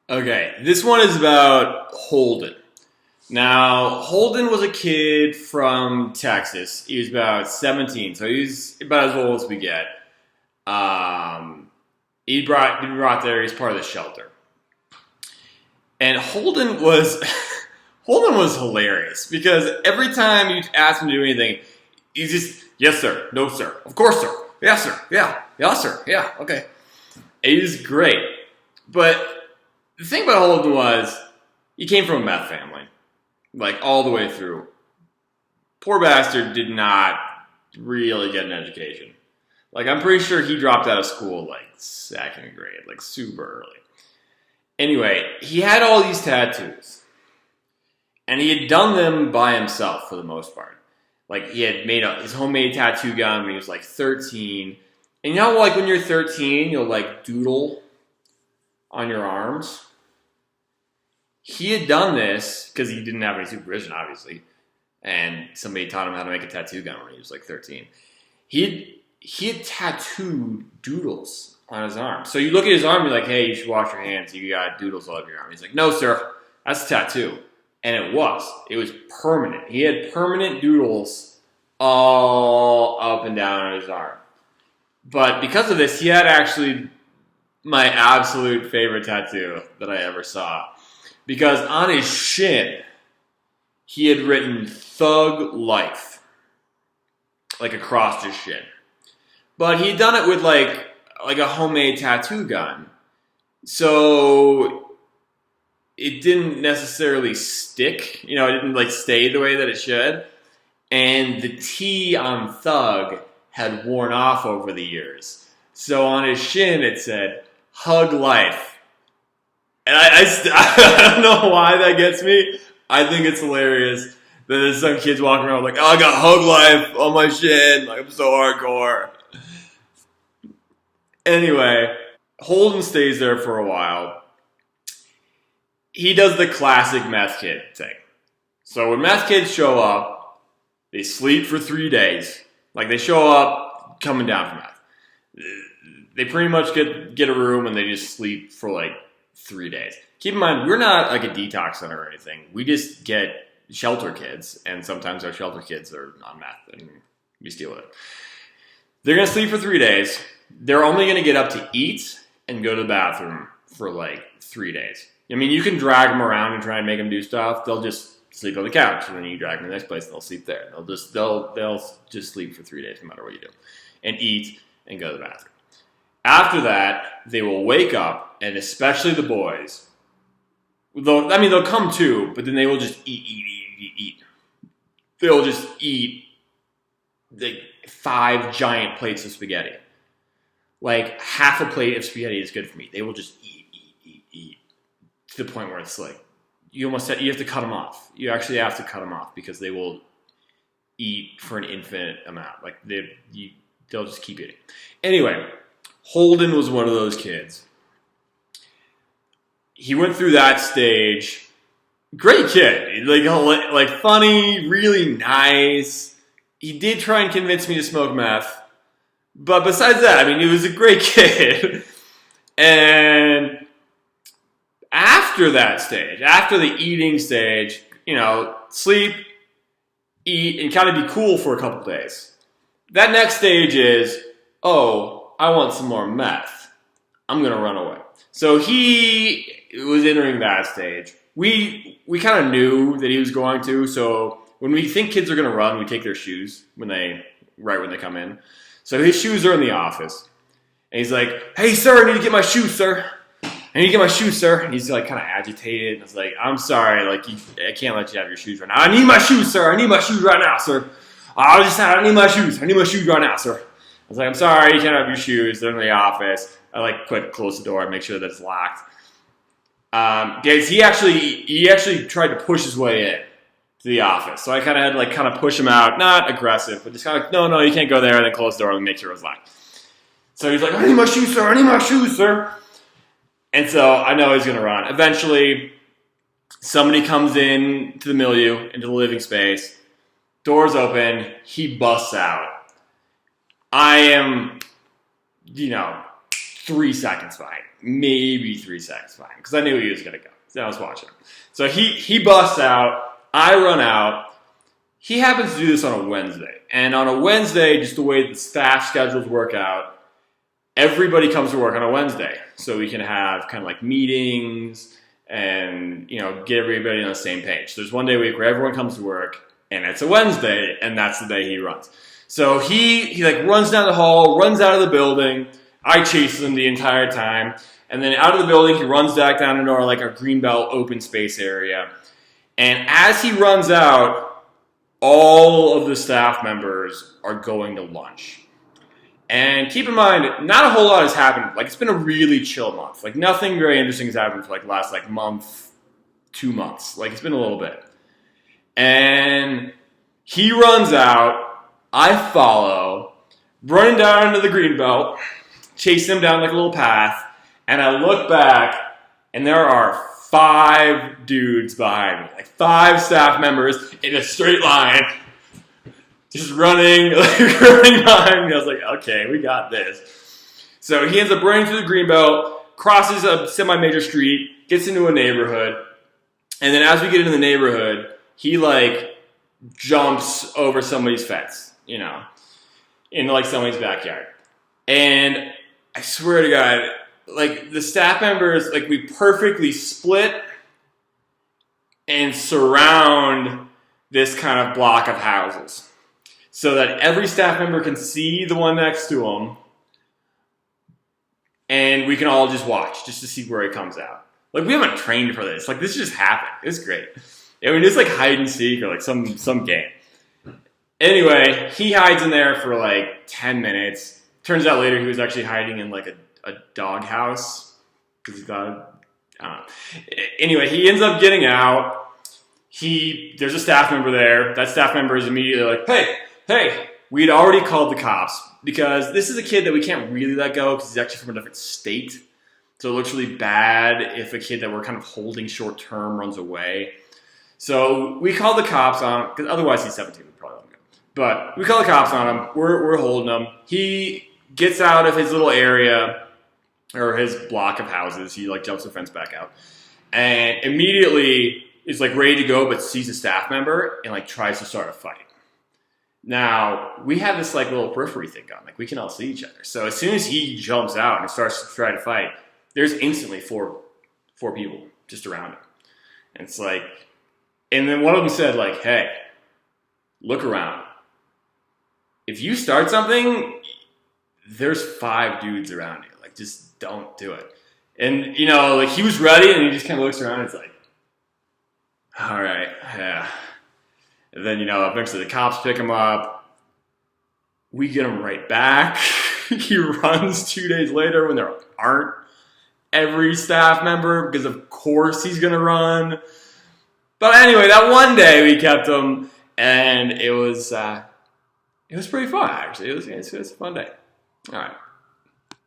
Okay, this one is about Holden. Now, Holden was a kid from Texas. He was about 17, so he's about as old as we get. Um, he brought there. He's part of the shelter, and Holden was Holden was hilarious because every time you ask him to do anything, he's just yes sir, no sir, of course sir, yes sir, yeah, yes sir, yeah, okay. He was great, but the thing about Holden was he came from a meth family, like all the way through. Poor bastard did not really get an education. Like I'm pretty sure he dropped out of school like second grade, like super early. Anyway, he had all these tattoos, and he had done them by himself for the most part. Like he had made his homemade tattoo gun when he was like 13. And you know, like when you're 13, you'll like doodle on your arms. He had done this because he didn't have any supervision, obviously, and somebody taught him how to make a tattoo gun when he was like 13. He had tattooed doodles on his arm. So you look at his arm, you're like, hey, you should wash your hands. You got doodles all over your arm. He's like, no, sir, that's a tattoo. And it was. It was permanent. He had permanent doodles all up and down on his arm. But because of this, he had actually my absolute favorite tattoo that I ever saw. Because on his shin, he had written Thug Life, like across his shin. But he'd done it with like a homemade tattoo gun. So it didn't necessarily stick. You know, it didn't like stay the way that it should. And the T on Thug had worn off over the years. So on his shin it said, Hug Life. And I don't know why that gets me. I think it's hilarious that there's some kids walking around like, oh, I got Hug Life on my shin. Like, I'm so hardcore. Anyway, Holden stays there for a while. He does the classic meth kid thing. So when meth kids show up, they sleep for 3 days. Like they show up coming down from meth. They pretty much get a room and they just sleep for like 3 days. Keep in mind, we're not like a detox center or anything. We just get shelter kids, and sometimes our shelter kids are on meth, and we deal with it. They're going to sleep for 3 days. They're only going to get up to eat and go to the bathroom for like 3 days. I mean, you can drag them around and try and make them do stuff. They'll just sleep on the couch, and then you drag them to the next place, and they'll sleep there. They'll just sleep for 3 days, no matter what you do, and eat and go to the bathroom. After that, they will wake up, and especially the boys. They'll come too, but then they will just eat. They'll just eat like 5 giant plates of spaghetti. Like half a plate of spaghetti is good for me. They will just eat to the point where it's like you have to cut them off. You actually have to cut them off because they will eat for an infinite amount. Like they'll just keep eating. Anyway, Holden was one of those kids. He went through that stage. Great kid, like funny, really nice. He did try and convince me to smoke meth, but besides that, I mean, he was a great kid. And after that stage, after the eating stage, you know, sleep, eat, and kind of be cool for a couple days. That next stage is, oh, I want some more meth. I'm gonna run away. So he was entering that stage. We kind of knew that he was going to. So when we think kids are gonna run, we take their shoes when they come in. So his shoes are in the office, and he's like, "Hey, sir, I need to get my shoes, sir. I need to get my shoes, sir." And he's like kind of agitated. And it's like, "I'm sorry, like I can't let you have your shoes right now. I need my shoes, sir. I need my shoes right now, sir. I need my shoes. I need my shoes right now, sir." I was like, "I'm sorry, you can't have your shoes. They're in the office." I like close the door and make sure that it's locked. Guys, he actually tried to push his way in to the office. So I kind of had to push him out, not aggressive, but just kind of like, no, you can't go there, and then close the door and make sure it was locked. So he's like, "I need my shoes, sir. I need my shoes, sir." And so I know he's gonna run. Eventually, somebody comes in to the milieu, into the living space. Doors open. He busts out. I am, 3 seconds behind, maybe 3 seconds behind, because I knew he was going to go. So I was watching him. So he busts out. I run out. He happens to do this on a Wednesday. And on a Wednesday, just the way the staff schedules work out, everybody comes to work on a Wednesday. So we can have kind of like meetings and, get everybody on the same page. So there's one day a week where everyone comes to work, and it's a Wednesday, and that's the day he runs. So he like runs down the hall, runs out of the building. I chase him the entire time. And then out of the building, he runs back down into our greenbelt open space area. And as he runs out, all of the staff members are going to lunch. And keep in mind, not a whole lot has happened. It's been a really chill month. Nothing very interesting has happened for the last month, 2 months. It's been a little bit. And he runs out. I follow, running down into the greenbelt, chase him down a little path. And I look back, and there are 5 dudes behind me. 5 staff members in a straight line, just running behind me. I was like, okay, we got this. So he ends up running through the greenbelt, crosses a semi-major street, gets into a neighborhood, and then as we get into the neighborhood, he jumps over somebody's fence, in somebody's backyard. And I swear to God, the staff members, we perfectly split and surround this kind of block of houses so that every staff member can see the one next to them, and we can all just watch just to see where it comes out. We haven't trained for this. This just happened. It's great. I mean, it's hide and seek or some game. Anyway, he hides in there for 10 minutes. Turns out later he was actually hiding in a dog house because he thought, I don't know. Anyway, he ends up getting out. There's a staff member there. That staff member is immediately hey, we'd already called the cops because this is a kid that we can't really let go because he's actually from a different state. So it looks really bad if a kid that we're kind of holding short term runs away. So we called the cops on him because otherwise he's 17. We'd probably let him go. But we call the cops on him. We're holding him. He gets out of his little area or his block of houses. He jumps the fence back out and immediately is ready to go, but sees a staff member and tries to start a fight. Now we have this little periphery thing going. We can all see each other. So as soon as he jumps out and starts to try to fight, there's instantly four people just around him. And it's and then one of them said hey, look around. If you start something, there's 5 dudes around you. Just don't do it. And, he was ready, and he just kind of looks around, and it's all right, yeah. And then, eventually the cops pick him up. We get him right back. He runs 2 days later when there aren't every staff member, because of course he's going to run. But anyway, that one day we kept him, and it was pretty fun, actually. It was a fun day. All right.